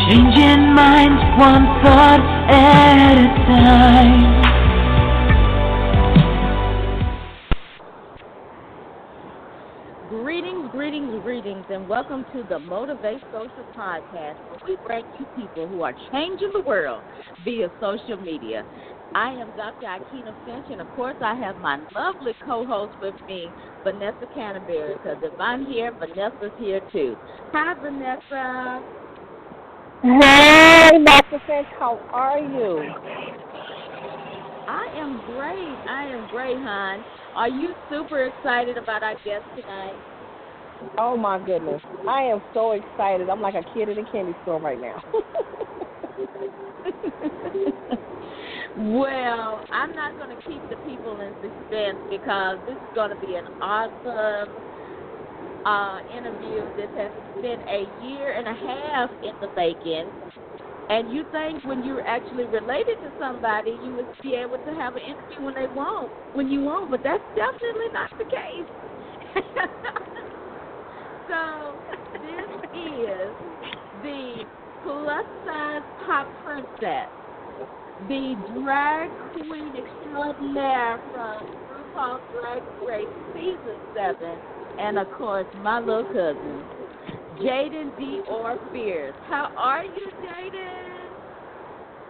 Changing minds one thought at a time. Greetings, and welcome to the Motivate Social Podcast, where we bring you people who are changing the world via social media. I am Dr. Akina Finch, and of course I have my lovely co-host with me, Vanessa Canterbury, because if I'm here, Vanessa's here too. Hi, Vanessa. Hey, Dr. Finch, how are you? I am great, hon. Are you super excited about our guest tonight? Oh, my goodness. I am so excited. I'm like a kid in a candy store right now. Well, I'm not going to keep the people in suspense because this is going to be an awesome interview. This has been a year and a half in the making. And you think when you're actually related to somebody, you would be able to have an interview when you want, but that's definitely not the case. So this is the plus-size pop princess, the drag queen extraordinaire from RuPaul's Drag Race Season 7, and, of course, my little cousin, Jaidynn Diore Fierce. How are you, Jaidynn?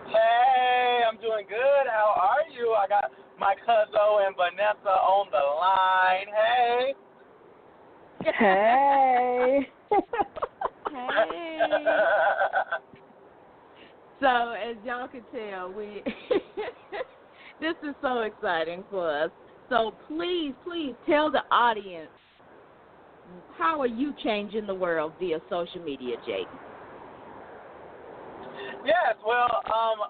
Hey, I'm doing good. How are you? I got my cousin and Vanessa on the line. Hey. Hey. Hey. So, as y'all can tell, this is so exciting for us. So, please tell the audience, how are you changing the world via social media, Jake? Yes, well,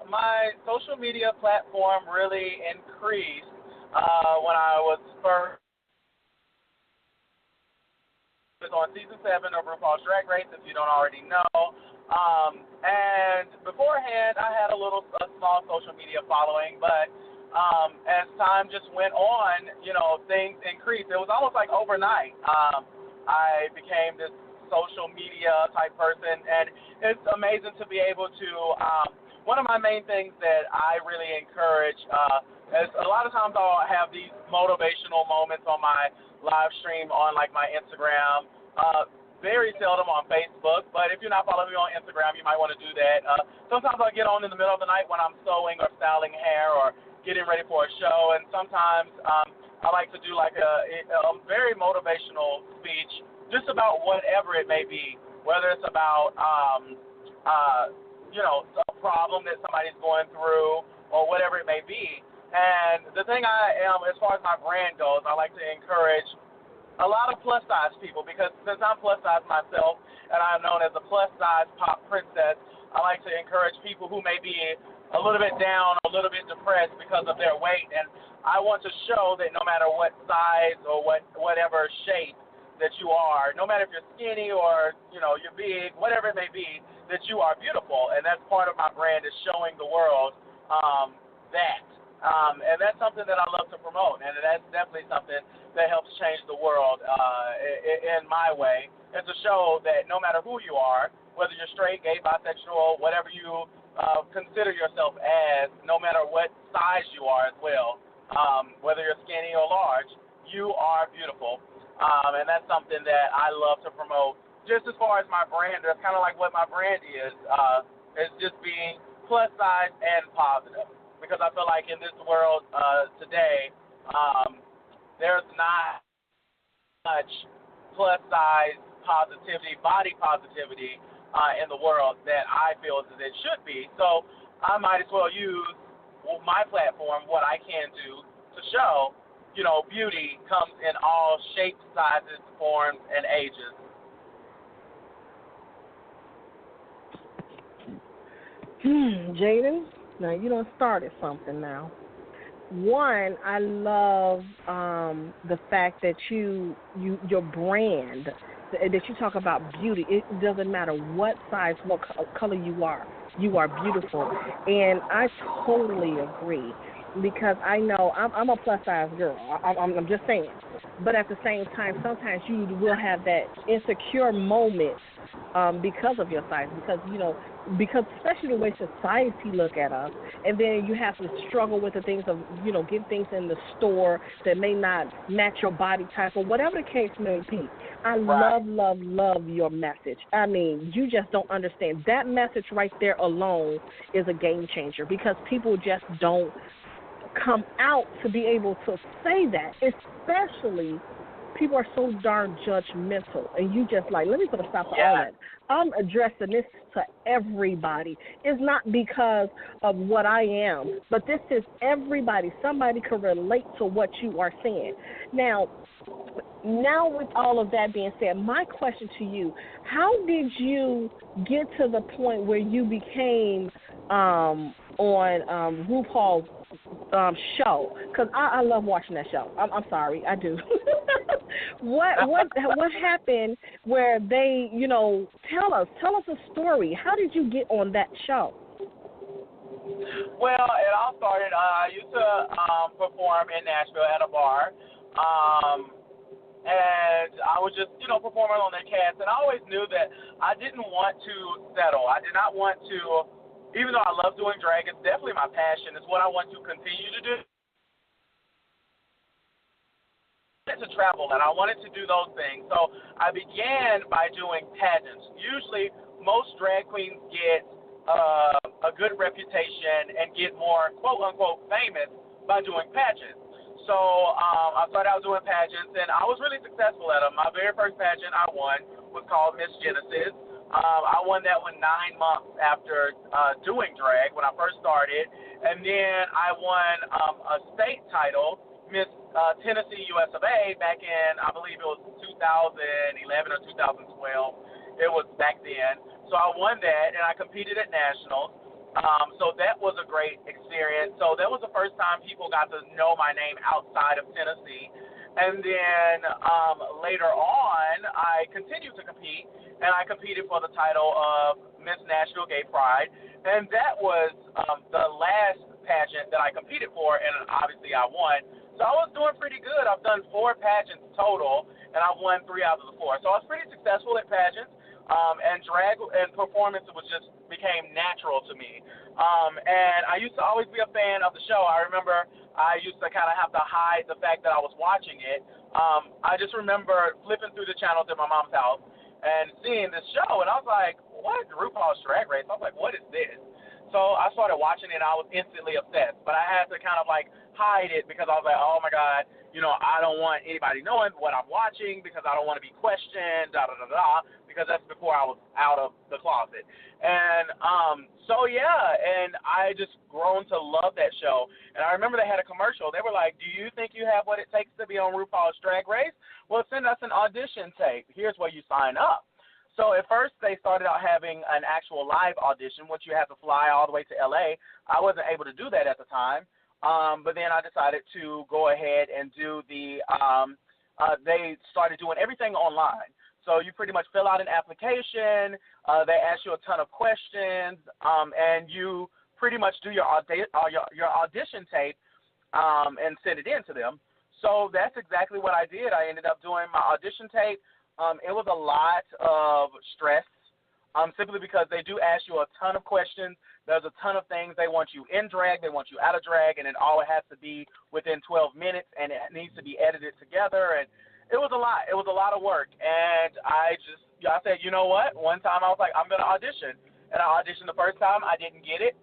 my social media platform really increased when I was first on Season 7 of RuPaul's Drag Race, if you don't already know. And beforehand, I had a small social media following, but as time just went on, things increased. It was almost like overnight. I became this social media type person, and it's amazing to be able to, one of my main things that I really encourage is a lot of times I'll have these motivational moments on my live stream on like my Instagram, very seldom on Facebook, but if you're not following me on Instagram, you might want to do that. Sometimes I'll get on in the middle of the night when I'm sewing or styling hair or getting ready for a show, and sometimes I like to do like a very motivational speech just about whatever it may be, whether it's about a problem that somebody's going through or whatever it may be. And the thing I am, as far as my brand goes, I like to encourage a lot of plus-size people, because since I'm plus-size myself and I'm known as a plus-size pop princess, I like to encourage people who may be a little bit down, a little bit depressed because of their weight. And I want to show that no matter what size or whatever shape that you are, no matter if you're skinny or, you're big, whatever it may be, that you are beautiful. And that's part of my brand, is showing the world that. And that's something that I love to promote, and that's definitely something that helps change the world in my way. It's to show that no matter who you are, whether you're straight, gay, bisexual, whatever you consider yourself as, no matter what size you are as well, whether you're skinny or large, you are beautiful. And that's something that I love to promote. Just as far as my brand, that's kind of like what my brand is just being plus size and positive. Because I feel like in this world today, there's not much plus-size positivity, body positivity in the world that I feel that it should be. So I might as well use my platform, what I can do, to show, beauty comes in all shapes, sizes, forms, and ages. Jaidynn, now you done started something now. One, I love the fact that your brand, that you talk about beauty. It doesn't matter what size, what color you are beautiful. And I totally agree, because I know I'm a plus size girl. I'm just saying. But at the same time, sometimes you will have that insecure moment because of your size. Because, because especially the way society look at us, and then you have to struggle with the things of, getting things in the store that may not match your body type or whatever the case may be. I love your message. I mean, you just don't understand. That message right there alone is a game changer because people just don't come out to be able to say that, especially people are so darn judgmental, and you just like, let me put a stop to all that. I'm addressing this to everybody. It's not because of what I am, but this is everybody. Somebody can relate to what you are saying. Now with all of that being said, my question to you, how did you get to the point where you became on RuPaul's show? Because I love watching that show. I'm sorry, I do. What happened where they, tell us a story. How did you get on that show? Well, it all started, I used to perform in Nashville at a bar, and I was just, performing on their cast, and I always knew that I didn't want to settle. I did not want to, even though I love doing drag, it's definitely my passion. It's what I want to continue to do. To travel, and I wanted to do those things. So I began by doing pageants. Usually, most drag queens get a good reputation and get more quote unquote famous by doing pageants. So I started out doing pageants, and I was really successful at them. My very first pageant I won was called Miss Genesis. I won that one 9 months after doing drag when I first started, and then I won a state title, Miss Tennessee US of A, back in, I believe it was 2011 or 2012. It was back then. So I won that, and I competed at nationals. So that was a great experience. So that was the first time people got to know my name outside of Tennessee. And then later on, I continued to compete, and I competed for the title of Miss Nashville Gay Pride. And that was the last pageant that I competed for, and obviously I won. So I was doing pretty good. I've done 4 pageants total, and I've won 3 out of the 4. So I was pretty successful at pageants. And drag and performance became natural to me. And I used to always be a fan of the show. I remember I used to kind of have to hide the fact that I was watching it. I just remember flipping through the channels at my mom's house and seeing this show, and I was like, what? RuPaul's Drag Race? I was like, what is this? So I started watching it, and I was instantly obsessed. But I had to kind of like hide it because I was like, oh my God, I don't want anybody knowing what I'm watching because I don't want to be questioned, because that's before I was out of the closet. And and I just grown to love that show. And I remember they had a commercial. They were like, do you think you have what it takes to be on RuPaul's Drag Race? Well, send us an audition tape. Here's where you sign up. So at first they started out having an actual live audition, which you have to fly all the way to L.A. I wasn't able to do that at the time. But then I decided to go ahead and do they started doing everything online. So you pretty much fill out an application, they ask you a ton of questions, and you pretty much do your audition tape and send it in to them. So that's exactly what I did. I ended up doing my audition tape. It was a lot of stress, simply because they do ask you a ton of questions. There's a ton of things. They want you in drag, they want you out of drag, and it all has to be within 12 minutes, and it needs to be edited together. And it was a lot. It was a lot of work. And I said, you know what? One time I was like, I'm going to audition. And I auditioned the first time. I didn't get it.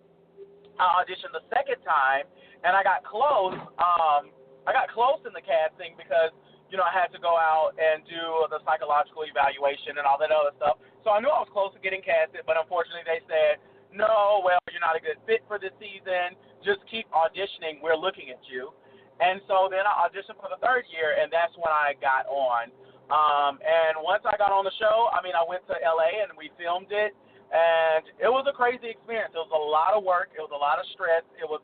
I auditioned the second time, and I got close. I got close in the casting because, I had to go out and do the psychological evaluation and all that other stuff. So I knew I was close to getting casted, but unfortunately they said, no, well, you're not a good fit for this season. Just keep auditioning. We're looking at you. And so then I auditioned for the third year, and that's when I got on. And once I got on the show, I went to L.A. and we filmed it, and it was a crazy experience. It was a lot of work. It was a lot of stress. It was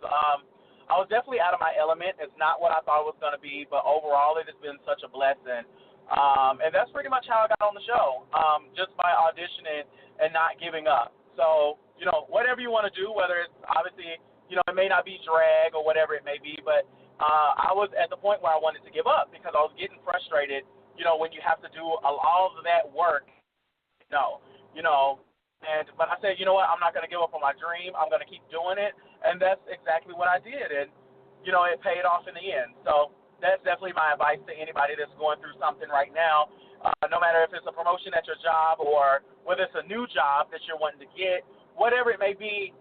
I was definitely out of my element. It's not what I thought it was going to be, but overall it has been such a blessing. And that's pretty much how I got on the show, just by auditioning and not giving up. So, whatever you want to do, whether it's obviously, it may not be drag or whatever it may be, but I was at the point where I wanted to give up because I was getting frustrated, when you have to do all of that work, But I said, you know what? I'm not going to give up on my dream. I'm going to keep doing it, and that's exactly what I did. And it paid off in the end. So that's definitely my advice to anybody that's going through something right now. No matter if it's a promotion at your job or whether it's a new job that you're wanting to get, whatever it may be,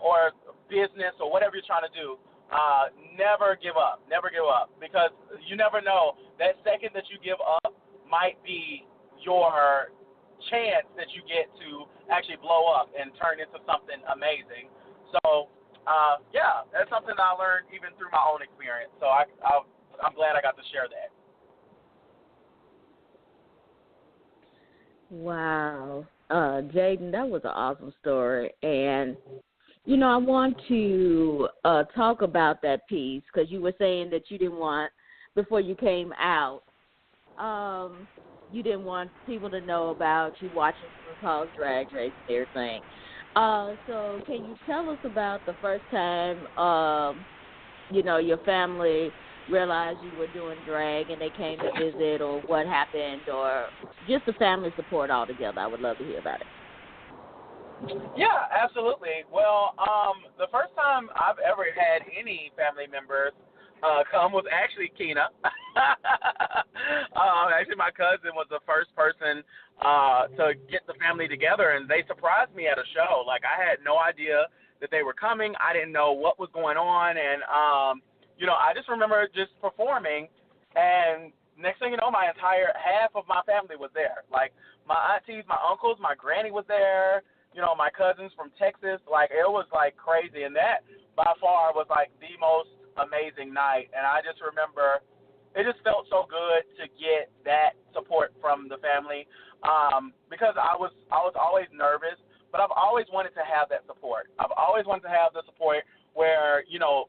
or business or whatever you're trying to do, never give up. Never give up, because you never know. That second that you give up might be your chance that you get to actually blow up and turn into something amazing. So, yeah, that's something I learned even through my own experience. So I'm glad I got to share that. Wow. Jaidynn, that was an awesome story. And, I want to talk about that piece, because you were saying that you didn't want, before you came out, you didn't want people to know about you watching RuPaul's Drag Race and everything. So can you tell us about the first time, your family realized you were doing drag and they came to visit, or what happened, or just the family support altogether? I would love to hear about it. Yeah, absolutely. Well, the first time I've ever had any family members come was actually Keena. Actually, my cousin was the first person to get the family together, and they surprised me at a show. Like, I had no idea that they were coming. I didn't know what was going on, and I just remember just performing, and next thing you know, my entire half of my family was there. Like, my aunties, my uncles, my granny was there, my cousins from Texas. Like, it was, like, crazy, and that, by far, was, like, the most amazing night. And I just remember it just felt so good to get that support from the family, because I was always nervous, but I've always wanted to have that support. I've always wanted to have the support where,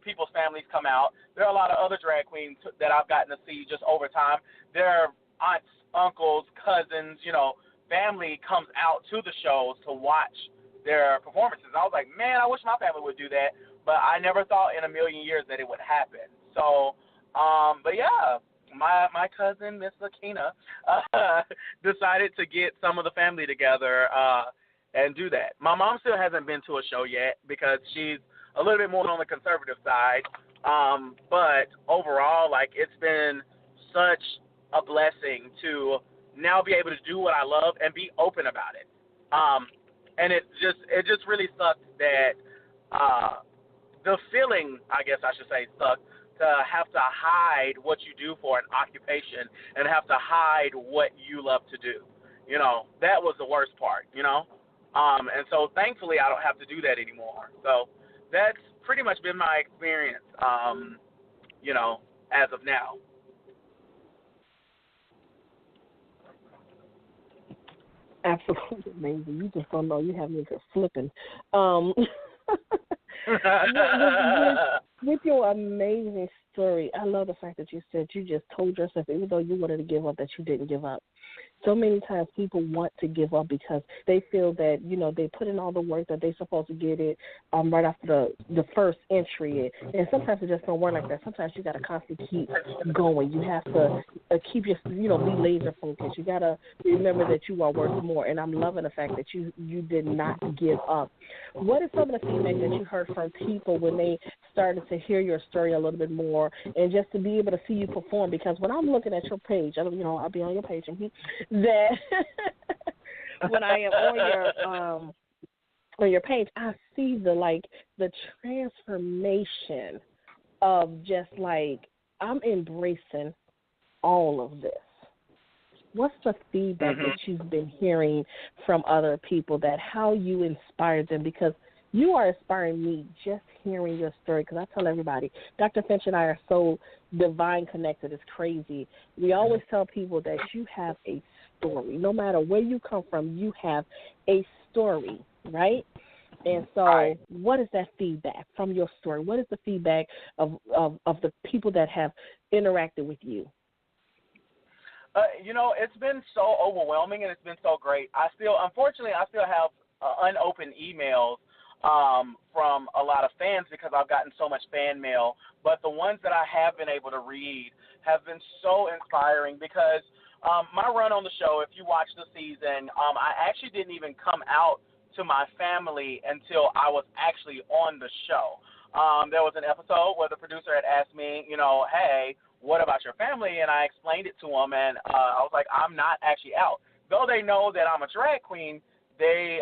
people's families come out. There are a lot of other drag queens that I've gotten to see just over time. Their aunts, uncles, cousins, family comes out to the shows to watch their performances. I was like, man, I wish my family would do that, but I never thought in a million years that it would happen. So, but yeah, my cousin, Miss Lakina, decided to get some of the family together and do that. My mom still hasn't been to a show yet because she's a little bit more on the conservative side. But overall, like, it's been such a blessing to now be able to do what I love and be open about it. And it just really sucks that the feeling, I guess I should say, sucks to have to hide what you do for an occupation and have to hide what you love to do. That was the worst part, And so thankfully I don't have to do that anymore. So that's pretty much been my experience, as of now. Absolutely amazing. You just don't know. You have me just flipping. With your amazing story, I love the fact that you said you just told yourself, even though you wanted to give up, that you didn't give up. So many times people want to give up because they feel that, they put in all the work that they're supposed to get it right after the first entry. And sometimes it just don't work like that. Sometimes you got to constantly keep going. You have to keep your, be laser focused. You got to remember that you are worth more. And I'm loving the fact that you did not give up. What is some of the feedback that you heard from people when they started to hear your story a little bit more and just to be able to see you perform? Because when I'm looking at your page, I'll be on your page, that when I am on your page, I see the transformation of just like, I'm embracing all of this. What's the feedback that you've been hearing from other people, that how you inspired them? Because you are inspiring me just hearing your story, because I tell everybody, Dr. Finch and I are so divine connected. It's crazy. We always tell people that you have a story. No matter where you come from, you have a story, right? And so what is that feedback from your story? What is the feedback of the people that have interacted with you? It's been so overwhelming and it's been so great. Unfortunately, I still have unopened emails from a lot of fans because I've gotten so much fan mail. But the ones that I have been able to read have been so inspiring because My run on the show, if you watch the season, I actually didn't even come out to my family until I was actually on the show. There was an episode where the producer had asked me, hey, what about your family? And I explained it to them, and I was like, I'm not actually out. Though they know that I'm a drag queen, they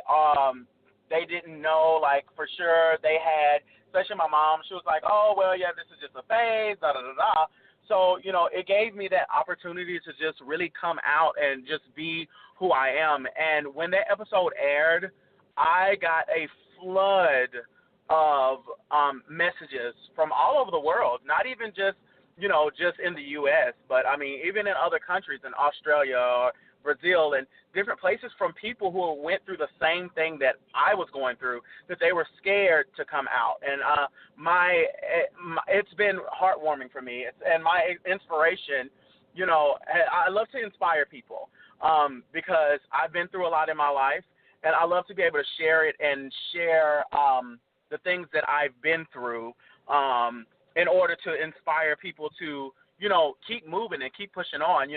didn't know, like, for sure. They had, especially my mom, she was like, oh, well, yeah, this is just a phase, da-da-da-da. So, it gave me that opportunity to just really come out and just be who I am. And when that episode aired, I got a flood of messages from all over the world, not even just in the U.S., but, I mean, even in other countries, in Australia or Brazil and different places, from people who went through the same thing that I was going through, that they were scared to come out. And it's been heartwarming for me. And my inspiration, I love to inspire people because I've been through a lot in my life, and I love to be able to share it and share the things that I've been through in order to inspire people to, keep moving and keep pushing on.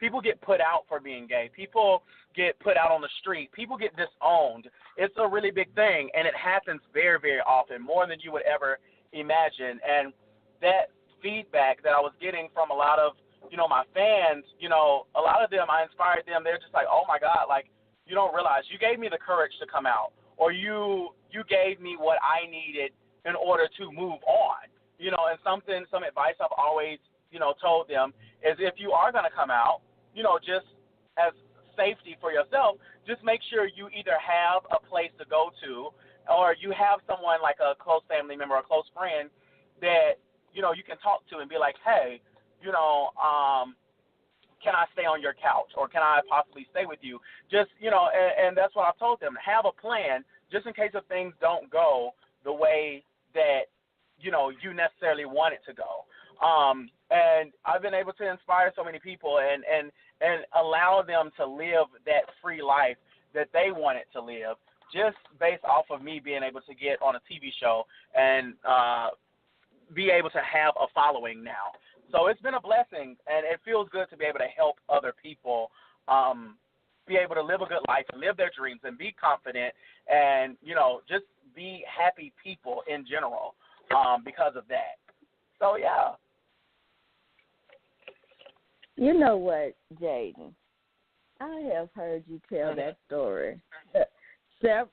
People get put out for being gay. People get put out on the street. People get disowned. It's a really big thing, and it happens very, very often, more than you would ever imagine. And that feedback that I was getting from a lot of, my fans, a lot of them, I inspired them. They're just like, oh, my God, like, you don't realize you gave me the courage to come out, or you gave me what I needed in order to move on. And some advice I've always, told them is, if you are going to come out, just as safety for yourself, just make sure you either have a place to go to, or you have someone like a close family member or a close friend that, you can talk to and be like, hey, can I stay on your couch, or can I possibly stay with you? Just, and that's what I told them. Have a plan just in case if things don't go the way that, you necessarily want it to go. And I've been able to inspire so many people and allow them to live that free life that they wanted to live, just based off of me being able to get on a TV show and be able to have a following now. So it's been a blessing, and it feels good to be able to help other people be able to live a good life and live their dreams and be confident and, just be happy people in general because of that. So, yeah. You know what, Jaidynn? I have heard you tell that story several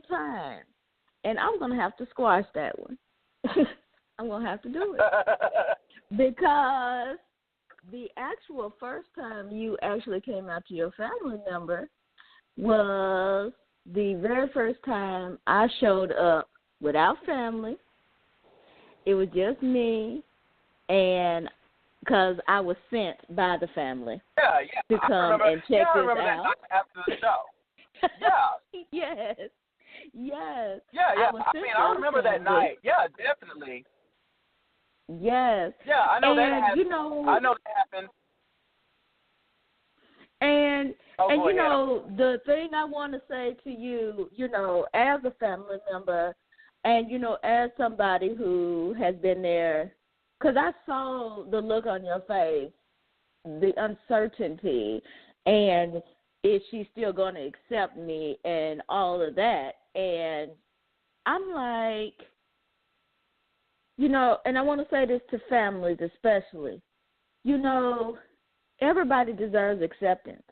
times, and I'm going to have to squash that one. I'm going to have to do it. Because the actual first time you actually came out to your family member was the very first time I showed up without family. It was just me, and because I was sent by the family to come and check this out. That after the show. Yeah. Yes. Yeah. I remember that night. Yeah, definitely. Yes. Yeah, I know that happened. I know that happened. And the thing I want to say to you, as a family member, and as somebody who has been there, because I saw the look on your face, the uncertainty, and is she still going to accept me and all of that. And I'm like, and I want to say this to families especially, everybody deserves acceptance.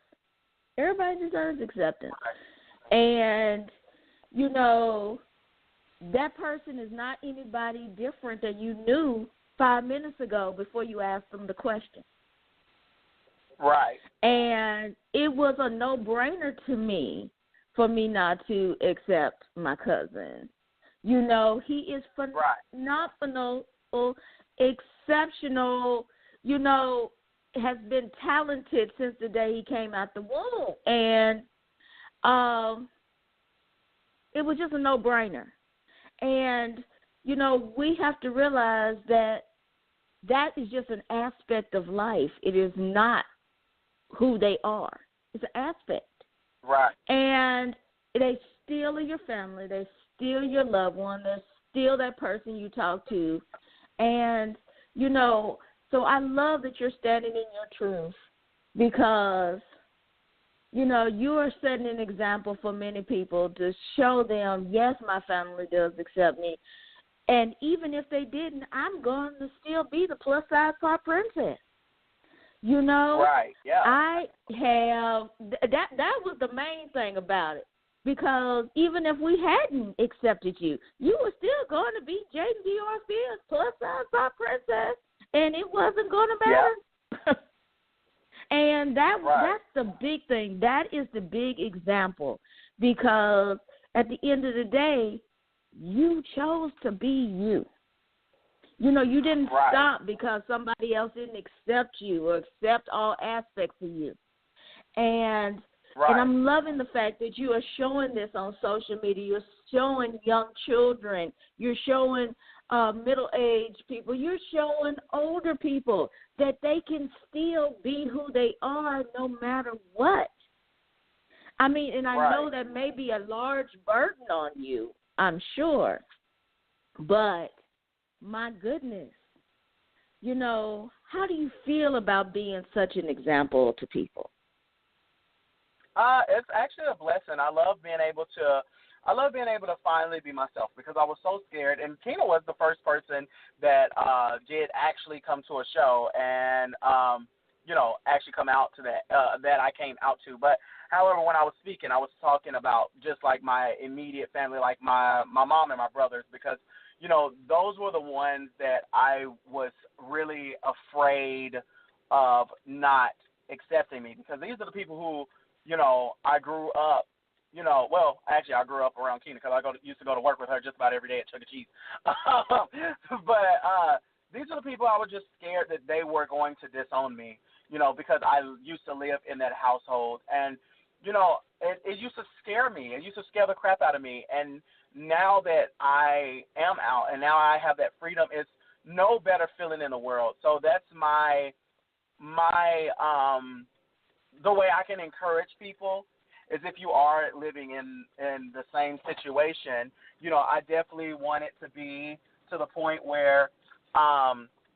Everybody deserves acceptance. And, that person is not anybody different than you knew 5 minutes ago before you asked them the question. Right. And it was a no-brainer to me for me not to accept my cousin. He is phenomenal, exceptional, has been talented since the day he came out the womb. And it was just a no-brainer. And, we have to realize that is just an aspect of life. It is not who they are. It's an aspect. Right. And they still are your family. They're still your loved one. They're still that person you talk to. And, so I love that you're standing in your truth, because, you know, you are setting an example for many people to show them, yes, my family does accept me. And even if they didn't, I'm going to still be the plus-size pop princess. You know? Right, yeah. I have that was the main thing about it. Because even if we hadn't accepted you, you were still going to be Jaidynn Diore Spears plus-size pop princess, and it wasn't going to matter. Yeah. And that's the big thing. That is the big example, because at the end of the day, you chose to be you. You know, you didn't stop because somebody else didn't accept you or accept all aspects of you. And I'm loving the fact that you are showing this on social media. You're showing young children. You're showing middle-aged people. You're showing older people that they can still be who they are no matter what. I mean, and I know that may be a large burden on you, I'm sure. But, my goodness, you know, how do you feel about being such an example to people? It's actually a blessing. I love being able to finally be myself, because I was so scared. And Tina was the first person that did actually come to a show and you know, actually come out to that I came out to. But however, when I was speaking, I was talking about just like my immediate family, like my mom and my brothers, because you know, those were the ones that I was really afraid of not accepting me, because these are the people who, you know, I grew up, you know, well, actually I grew up around Keena, because I used to go to work with her just about every day at Chuck E. Cheese. But these are the people I was just scared that they were going to disown me, you know, because I used to live in that household. And, you know, it used to scare me. It used to scare the crap out of me. And now that I am out and now I have that freedom, it's no better feeling in the world. So that's my the way I can encourage people is, if you are living in the same situation, you know, I definitely want it to be to the point where,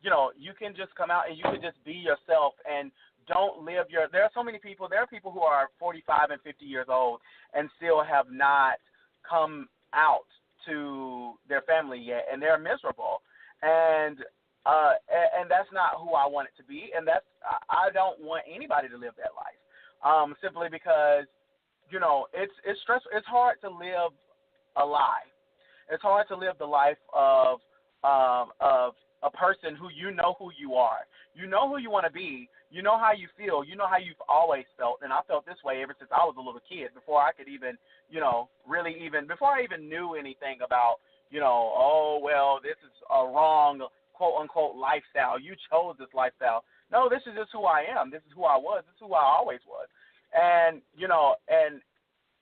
you know, you can just come out and you can just be yourself and don't live there are so many people, there are people who are 45 and 50 years old and still have not come out to their family yet, and they're miserable. And that's not who I want it to be, and I don't want anybody to live that life. Simply because, you know, it's stressful. It's hard to live a lie. It's hard to live the life of a person who you know who you are. You know who you want to be. You know how you feel. You know how you've always felt, and I felt this way ever since I was a little kid, before I could even, you know, before I even knew anything about, you know, oh, well, this is a wrong, quote-unquote, lifestyle. You chose this lifestyle. No, this is just who I am. This is who I was. This is who I always was. And, you know, and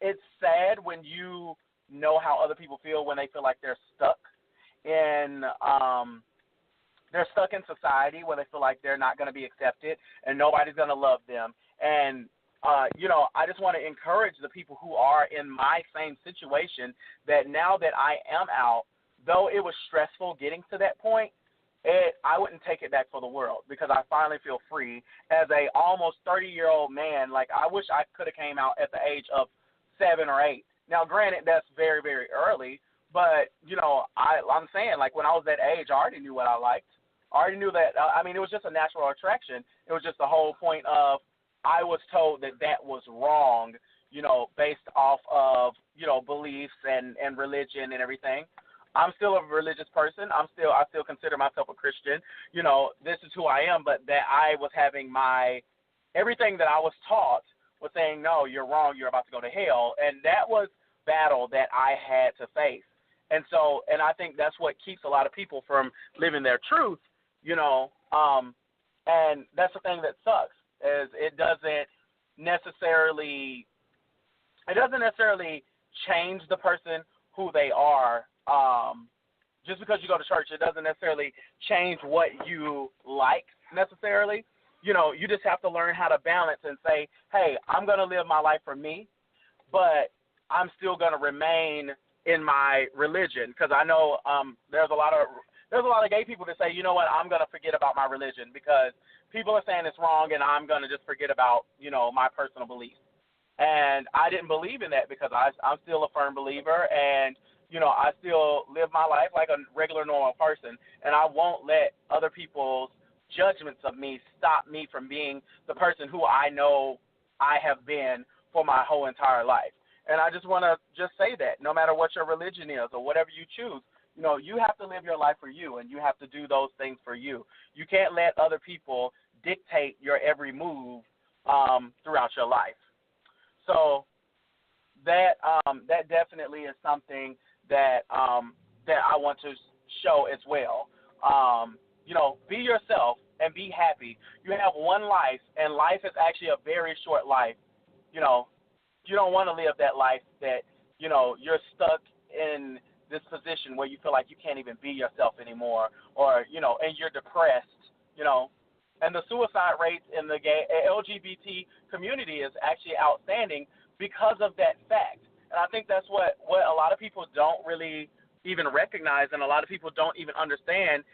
it's sad when you know how other people feel when they feel like they're stuck in society, where they feel like they're not going to be accepted and nobody's going to love them. And, you know, I just want to encourage the people who are in my same situation that now that I am out, though it was stressful getting to that point, I wouldn't take it back for the world, because I finally feel free as a almost 30-year-old man. Like, I wish I could have came out at the age of 7 or 8. Now, granted, that's very, very early, but, you know, I'm saying, like, when I was that age, I already knew what I liked. I already knew that, I mean, it was just a natural attraction. It was just the whole point of, I was told that was wrong, you know, based off of, you know, beliefs and religion and everything. I'm still a religious person. I still consider myself a Christian. You know, this is who I am, but that I was having everything that I was taught was saying, no, you're wrong, you're about to go to hell. And that was battle that I had to face. And so, and I think that's what keeps a lot of people from living their truth, you know, and that's the thing that sucks, is it doesn't necessarily change the person who they are. Just because you go to church, it doesn't necessarily change what you like necessarily. You know, you just have to learn how to balance and say, hey, I'm going to live my life for me, but I'm still going to remain in my religion, because I know there's a lot of there's a lot of gay people that say, you know what, I'm going to forget about my religion because people are saying it's wrong and I'm going to just forget about, my personal beliefs. And I didn't believe in that because I'm still a firm believer, and I still live my life like a regular, normal person, and I won't let other people's judgments of me stop me from being the person who I know I have been for my whole entire life. And I just want to just say that no matter what your religion is or whatever you choose, you have to live your life for you, and you have to do those things for you. You can't let other people dictate your every move throughout your life. So that definitely is something that that I want to show as well. Be yourself and be happy. You have one life, and life is actually a very short life. You don't want to live that life that you're stuck in this position where you feel like you can't even be yourself anymore, or and you're depressed. And the suicide rates in the gay LGBT community is actually outstanding because of that fact. And I think that's what a lot of people don't really even recognize, and a lot of people don't even understand.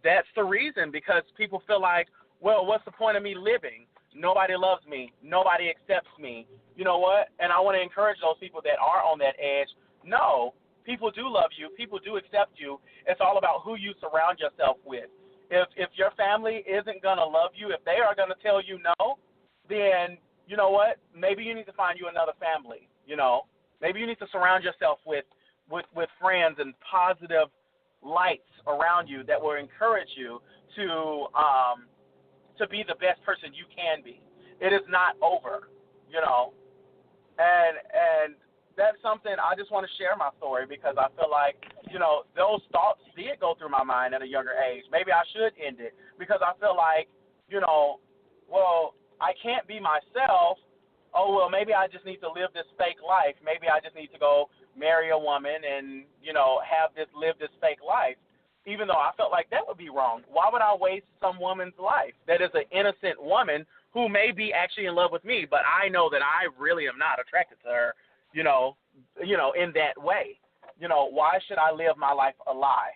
That's the reason, because people feel like, well, what's the point of me living? Nobody loves me. Nobody accepts me. You know what? And I want to encourage those people that are on that edge. No, people do love you. People do accept you. It's all about who you surround yourself with. If your family isn't going to love you, if they are going to tell you no, then you know what? Maybe you need to find you another family, Maybe you need to surround yourself with friends and positive lights around you that will encourage you to be the best person you can be. It is not over, And that's something I just want to share my story, because I feel like, those thoughts did go through my mind at a younger age. Maybe I should end it because I feel like, well, I can't be myself. Oh, well, maybe I just need to live this fake life. Maybe I just need to go marry a woman and, live this fake life, even though I felt like that would be wrong. Why would I waste some woman's life that is an innocent woman who may be actually in love with me, but I know that I really am not attracted to her, in that way. Why should I live my life a lie?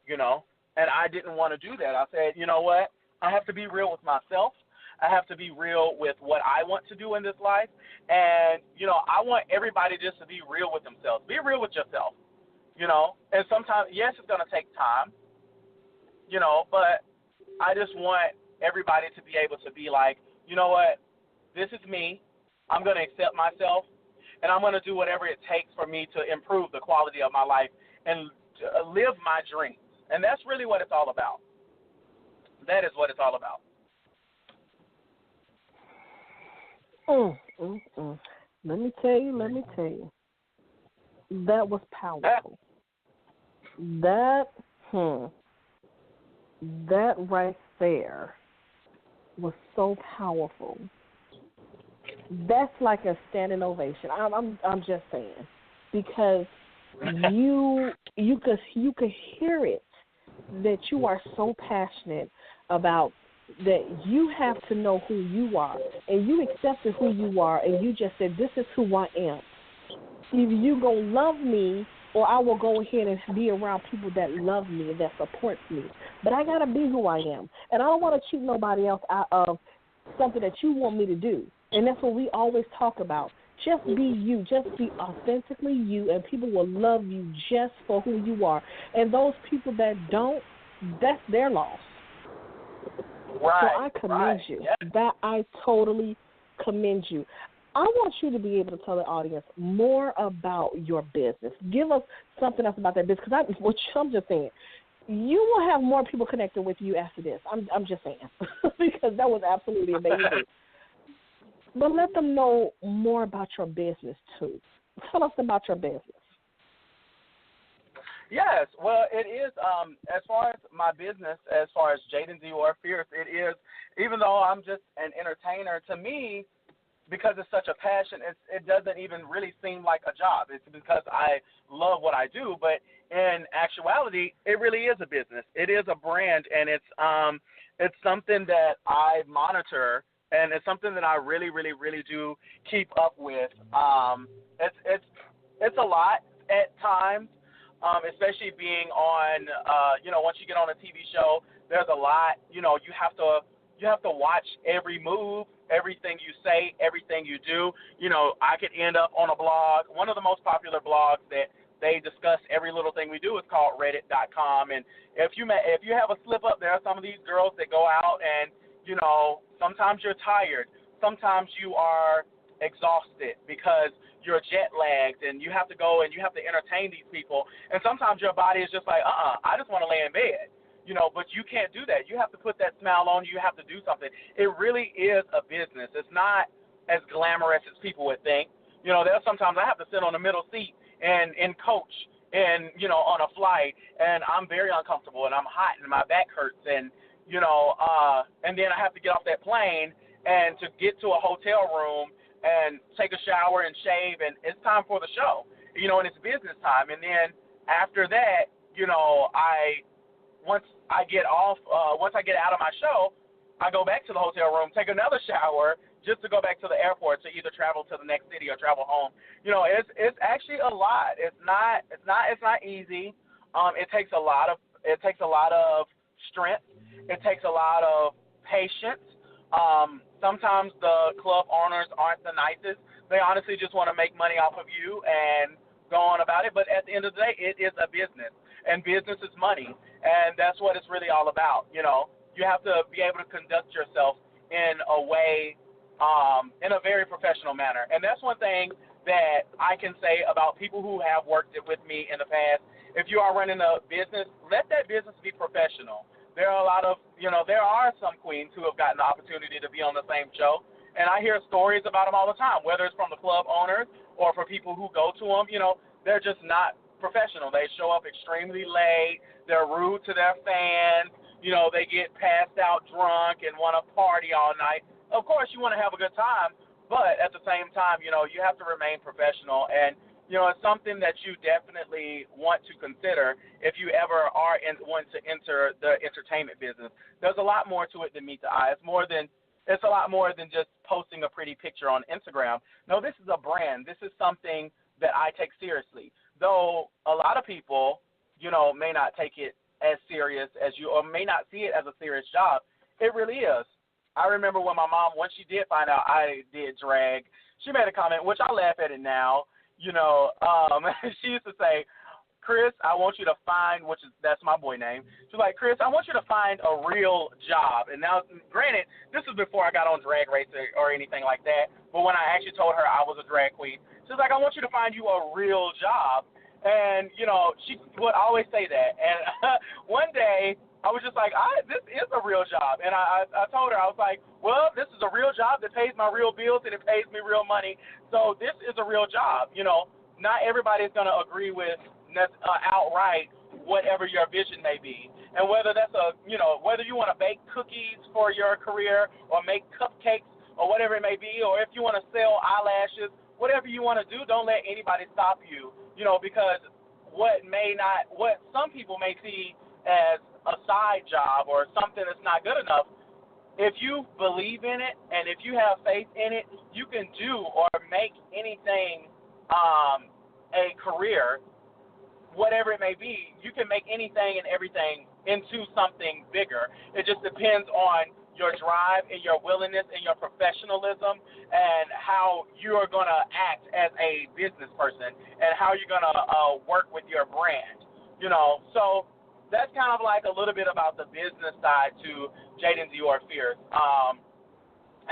And I didn't want to do that. I said, you know what? I have to be real with myself. I have to be real with what I want to do in this life. And, I want everybody just to be real with themselves. Be real with yourself, And sometimes, yes, it's going to take time, but I just want everybody to be able to be like, you know what? This is me. I'm going to accept myself, and I'm going to do whatever it takes for me to improve the quality of my life and live my dreams. And that's really what it's all about. That is what it's all about. Let me tell you. That was powerful. That right there was so powerful. That's like a standing ovation. I'm just saying, because you could hear it, that you are so passionate about that. You have to know who you are, and you accepted who you are, and you just said, this is who I am. Either you gonna love me, or I will go ahead and be around people that love me and that supports me. But I gotta be who I am, and I don't want to cheat nobody else out of something that you want me to do. And that's what we always talk about. Just be you. Just be authentically you, and people will love you just for who you are. And those people that don't, that's their loss. Right. So I commend you. Yeah. That I totally commend you. I want you to be able to tell the audience more about your business. Give us something else about that business, because I'm just saying, you will have more people connected with you after this. I'm just saying, because that was absolutely amazing. But let them know more about your business too. Tell us about your business. Yes, well, it is, as far as my business, as far as Jaidynn Diore Fierce, it is, even though I'm just an entertainer, to me, because it's such a passion, it doesn't even really seem like a job. It's because I love what I do, but in actuality, it really is a business. It is a brand, and it's something that I monitor, and it's something that I really, really, really do keep up with. It's a lot at times. especially being on, once you get on a TV show, there's a lot. You have to watch every move, everything you say, everything you do. I could end up on a blog. One of the most popular blogs that they discuss every little thing we do is called Reddit.com. And if you have a slip up, there are some of these girls that go out and, sometimes you're tired. Sometimes you are exhausted because you're jet lagged and you have to go and you have to entertain these people. And sometimes your body is just like, I just want to lay in bed. But you can't do that. You have to put that smile on. You have to do something. It really is a business. It's not as glamorous as people would think. There's sometimes I have to sit on the middle seat and coach and, on a flight, and I'm very uncomfortable and I'm hot and my back hurts and, and then I have to get off that plane and to get to a hotel room and take a shower and shave, and it's time for the show, and it's business time. And then after that, once I get out of my show, I go back to the hotel room, take another shower, just to go back to the airport to either travel to the next city or travel home. It's actually a lot. It's not easy. It takes a lot of strength. It takes a lot of patience. Sometimes the club owners aren't the nicest. They honestly just want to make money off of you and go on about it. But at the end of the day, it is a business, and business is money, and that's what it's really all about. You have to be able to conduct yourself in a way, in a very professional manner. And that's one thing that I can say about people who have worked with me in the past. If you are running a business, let that business be professional. There are there are some queens who have gotten the opportunity to be on the same show, and I hear stories about them all the time, whether it's from the club owners or for people who go to them. They're just not professional. They show up extremely late. They're rude to their fans. They get passed out drunk and want to party all night. Of course, you want to have a good time, but at the same time, you have to remain professional. And it's something that you definitely want to consider if you ever want to enter the entertainment business. There's a lot more to it than meet the eye. It's a lot more than just posting a pretty picture on Instagram. No, this is a brand. This is something that I take seriously. Though a lot of people, may not take it as serious as you, or may not see it as a serious job. It really is. I remember when my mom, once she did find out I did drag, she made a comment, which I laugh at it now. She used to say, Chris, I want you to find, that's my boy name. She's like, Chris, I want you to find a real job. And now, granted, this was before I got on Drag Race or anything like that. But when I actually told her I was a drag queen, she's like, I want you to find you a real job. And, she would always say that. And one day, I was just like, this is a real job. And I told her, I was like, well, this is a real job that pays my real bills and it pays me real money. So this is a real job. Not everybody is going to agree with outright whatever your vision may be. And whether that's whether you want to bake cookies for your career or make cupcakes or whatever it may be, or if you want to sell eyelashes, whatever you want to do, don't let anybody stop you, because what some people may see as a side job or something that's not good enough, if you believe in it and if you have faith in it, you can do or make anything a career, whatever it may be. You can make anything and everything into something bigger. It just depends on your drive and your willingness and your professionalism and how you are going to act as a business person and how you're going to work with your brand. So that's kind of like a little bit about the business side to Jaidynn Diore Fierce.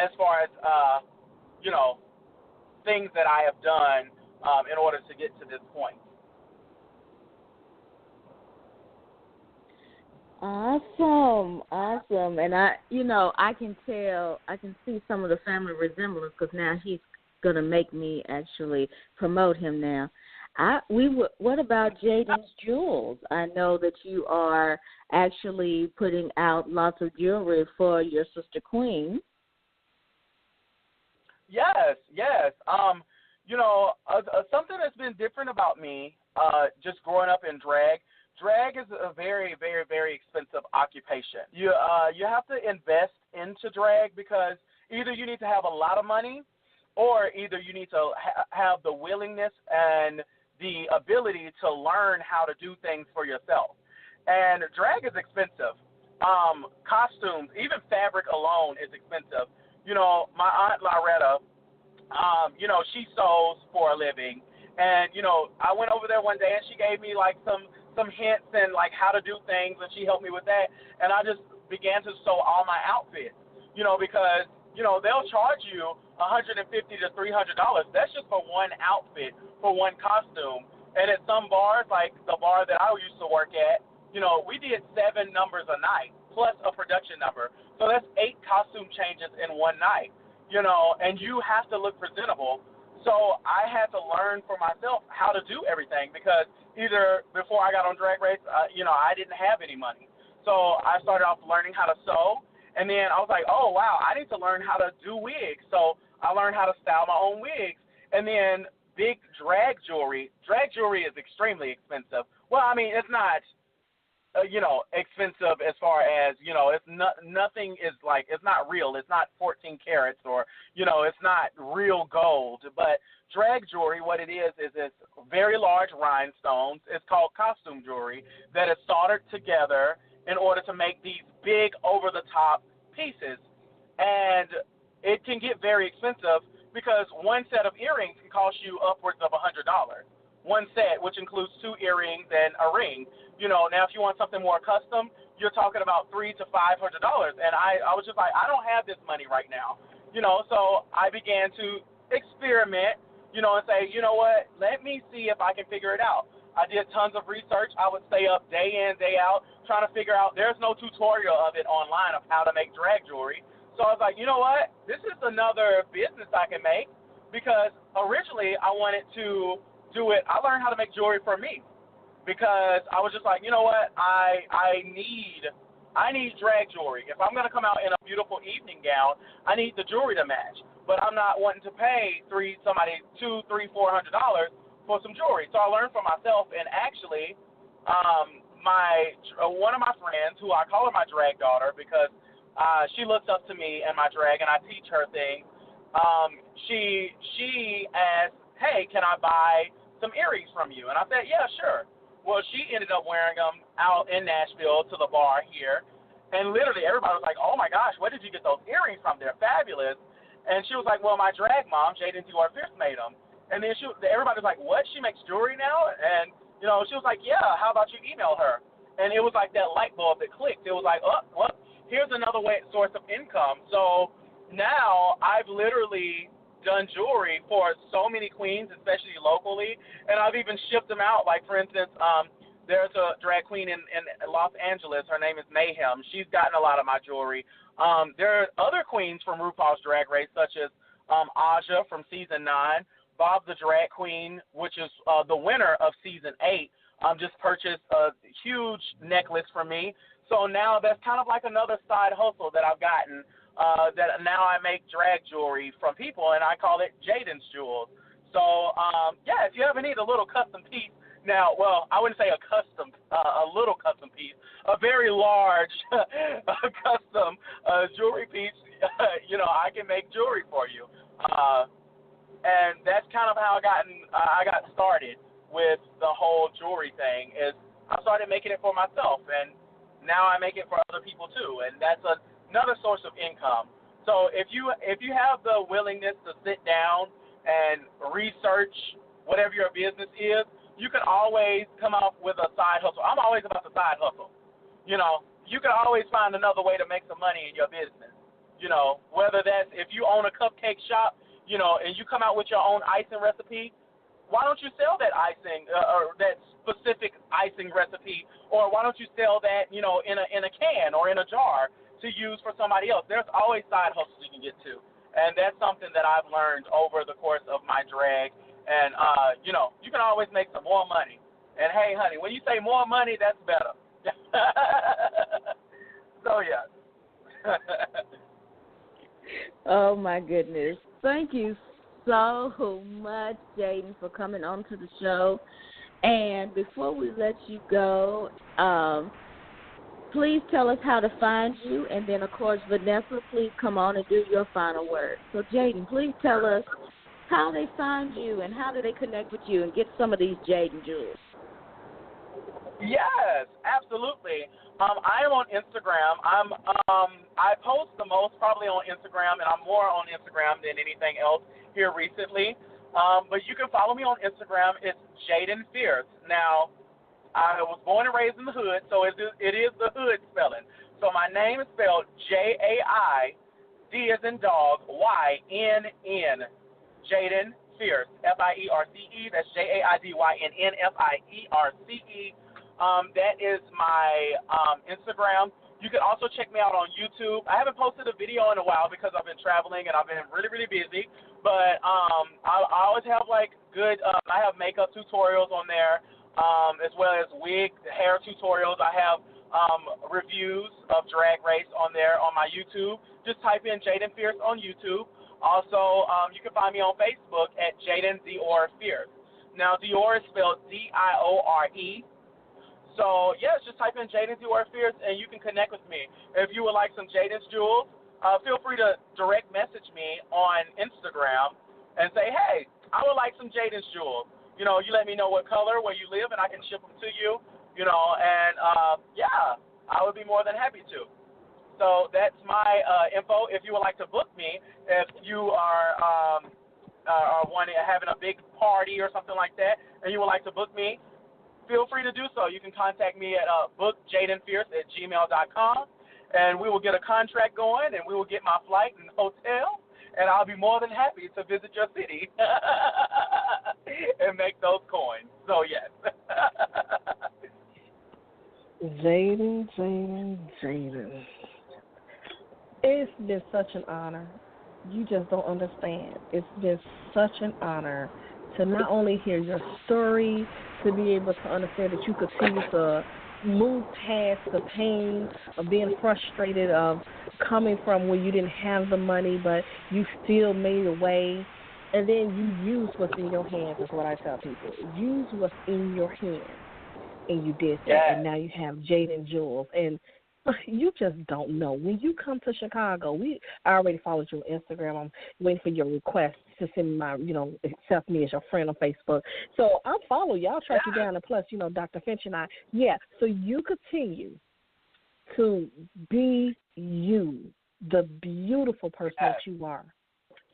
As far as, things that I have done in order to get to this point. Awesome. And I can see some of the family resemblance because now he's going to make me actually promote him now. What about Jaidynn's Jewels? I know that you are actually putting out lots of jewelry for your sister queen. Yes. Something that's been different about me, just growing up in drag. Drag is a very, very, very expensive occupation. You have to invest into drag because either you need to have a lot of money, or either you need to have the willingness and the ability to learn how to do things for yourself. And drag is expensive. Costumes, even fabric alone is expensive. You know, my aunt Loretta, you know, she sews for a living. And, you know, I went over there one day and she gave me like some hints and like how to do things, and she helped me with that. And I just began to sew all my outfits, you know, because, you know, they'll charge you $150 to $300. That's just for one outfit, for one costume. And at some bars, like the bar that I used to work at, you know, we did 7 numbers a night plus a production number. So that's 8 costume changes in one night, you know, and you have to look presentable. So I had to learn for myself how to do everything, because either before I got on Drag Race, you know, I didn't have any money. So I started off learning how to sew, and then I was like, oh, wow, I need to learn how to do wigs. So I learned how to style my own wigs. And then big drag jewelry. Drag jewelry is extremely expensive. Well, I mean, it's not, you know, expensive as far as, you know, it's not, nothing is like, it's not real. It's not 14 carats, or, you know, it's not real gold. But drag jewelry, what it is it's very large rhinestones. It's called costume jewelry that is soldered together in order to make these big over-the-top pieces. And it can get very expensive, because one set of earrings can cost you upwards of $100. One set, which includes 2 earrings and a ring. You know, now if you want something more custom, you're talking about $300 to $500. And I was just like, I don't have this money right now. You know, so I began to experiment, you know, and say, you know what, let me see if I can figure it out. I did tons of research. I would stay up day in, day out, trying to figure out. There's no tutorial of it online of how to make drag jewelry. So I was like, you know what, this is another business I can make, because originally I wanted to do it. I learned how to make jewelry for me, because I was just like, you know what, I need drag jewelry. If I'm going to come out in a beautiful evening gown, I need the jewelry to match. But I'm not wanting to pay $200, $300, $400 for some jewelry. So I learned for myself, and actually, one of my friends, who I call her my drag daughter, because she looks up to me and my drag, and I teach her things. She asked, hey, can I buy some earrings from you? And I said, yeah, sure. Well, she ended up wearing them out in Nashville to the bar here, and literally everybody was like, oh my gosh, where did you get those earrings from? They're fabulous. And she was like, well, my drag mom, Jaidynn Diore, made them. And then everybody was like, what? She makes jewelry now? And, you know, she was like, yeah, how about you email her? And it was like that light bulb that clicked. It was like, oh, well, here's another source of income. So now I've literally done jewelry for so many queens, especially locally, and I've even shipped them out. Like, for instance, there's a drag queen in Los Angeles. Her name is Mayhem. She's gotten a lot of my jewelry. There are other queens from RuPaul's Drag Race, such as Aja from Season 9, Bob the Drag Queen, which is the winner of Season 8, just purchased a huge necklace from me. So now that's kind of like another side hustle that I've gotten, that now I make drag jewelry from people, and I call it Jaidynn's Jewels. So, yeah, if you ever need a little custom piece, now, well, I wouldn't say a little custom piece, a very large custom jewelry piece, you know, I can make jewelry for you. And that's kind of how I got started with the whole jewelry thing. Is I started making it for myself, and now I make it for other people too, and that's another source of income. So if you have the willingness to sit down and research whatever your business is, you can always come up with a side hustle. I'm always about the side hustle. You know, you can always find another way to make some money in your business. You know, whether that's if you own a cupcake shop, you know, and you come out with your own icing recipe, why don't you sell that icing or that specific icing recipe, or why don't you sell that, you know, in a can or in a jar to use for somebody else? There's always side hustles you can get to, and that's something that I've learned over the course of my drag. And you know, you can always make some more money. And hey, honey, when you say more money, that's better. So yeah. Oh my goodness! Thank you so much, Jaidynn, for coming on to the show. And before we let you go, please tell us how to find you. And then, of course, Vanessa, please come on and do your final word. So, Jaidynn, please tell us how they find you and how do they connect with you and get some of these Jaidynn jewels. Yes, absolutely. I am on Instagram. I post the most probably on Instagram, and I'm more on Instagram than anything else here recently. But you can follow me on Instagram. It's Jaidynn Fierce. Now, I was born and raised in the hood, so it is the hood spelling. So my name is spelled Jaidyn, as in dog, Yinn, Jaidynn Fierce, Fierce. That's Jaidynn, Fierce. That is my Instagram. You can also check me out on YouTube. I haven't posted a video in a while because I've been traveling and I've been really, really busy. But I always have like good. I have makeup tutorials on there, as well as wig hair tutorials. I have reviews of Drag Race on there on my YouTube. Just type in Jaidynn Fierce on YouTube. Also, you can find me on Facebook at Jaidynn Diore Fierce. Now, Diore is spelled Diore. So, yes, just type in Jaidynn Diore Fierce, and you can connect with me. If you would like some Jaidynn's jewels, feel free to direct message me on Instagram and say, hey, I would like some Jaidynn's jewels. You know, you let me know what color, where you live, and I can ship them to you, you know, and, yeah, I would be more than happy to. So that's my info. If you would like to book me, if you are having a big party or something like that, and you would like to book me, feel free to do so. You can contact me at bookjaidynfierce@gmail.com, and we will get a contract going, and we will get my flight and hotel, and I'll be more than happy to visit your city and make those coins. So, yes. Jaidynn. It's been such an honor. You just don't understand. It's been such an honor to not only hear your story, to be able to understand that you continue to move past the pain of being frustrated, of coming from where you didn't have the money, but you still made a way. And then you use what's in your hands, is what I tell people. Use what's in your hands. And you did that, yes. And now you have Jaidynn jewels. And you just don't know. When you come to Chicago, I already followed you on Instagram. I'm waiting for your request to send me accept me as your friend on Facebook. So I'll follow you. I'll track you down. And plus, Dr. Finch and I, so you continue to be you, the beautiful person that you are.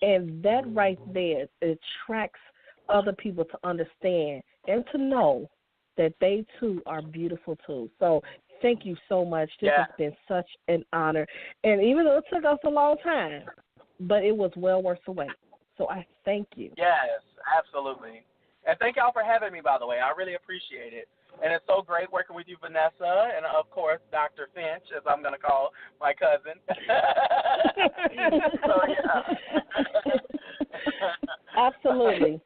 And that right there attracts other people to understand and to know that they, too, are beautiful, too. So thank you so much. This has been such an honor. And even though it took us a long time, but it was well worth the wait. So I thank you. Yes, absolutely. And thank y'all for having me, by the way. I really appreciate it. And it's so great working with you, Vanessa, and, of course, Dr. Finch, as I'm going to call my cousin. So, yeah. Absolutely.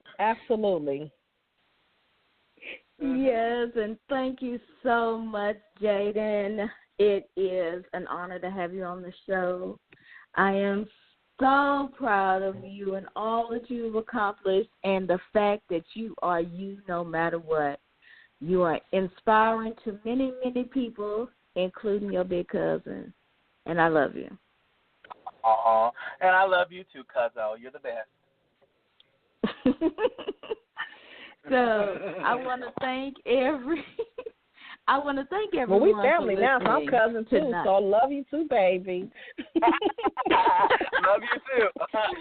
Yes, and thank you so much, Jaidynn. It is an honor to have you on the show. I am so proud of you and all that you've accomplished and the fact that you are you no matter what. You are inspiring to many, many people, including your big cousin. And I love you. And I love you too, Cuzzo. You're the best. So I want to thank everyone. Well, we family now, so I'm cousin too. Tonight. So I love you too, baby. Love you too.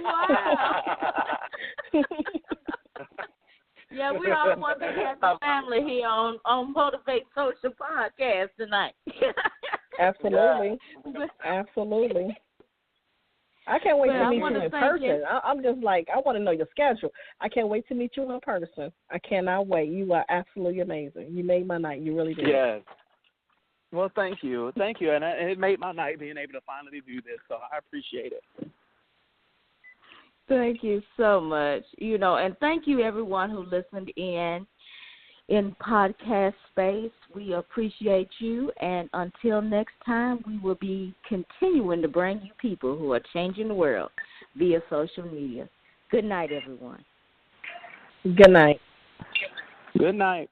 Wow. Yeah, we all want to have the family here on Motivate Social Podcast tonight. Absolutely. I can't wait to meet you in person. I'm just like, I want to know your schedule. I can't wait to meet you in person. I cannot wait. You are absolutely amazing. You made my night. You really did. Yes. Well, thank you. And it made my night being able to finally do this, so I appreciate it. Thank you so much. And thank you, everyone who listened in podcast space. We appreciate you, and until next time, we will be continuing to bring you people who are changing the world via social media. Good night, everyone. Good night. Good night.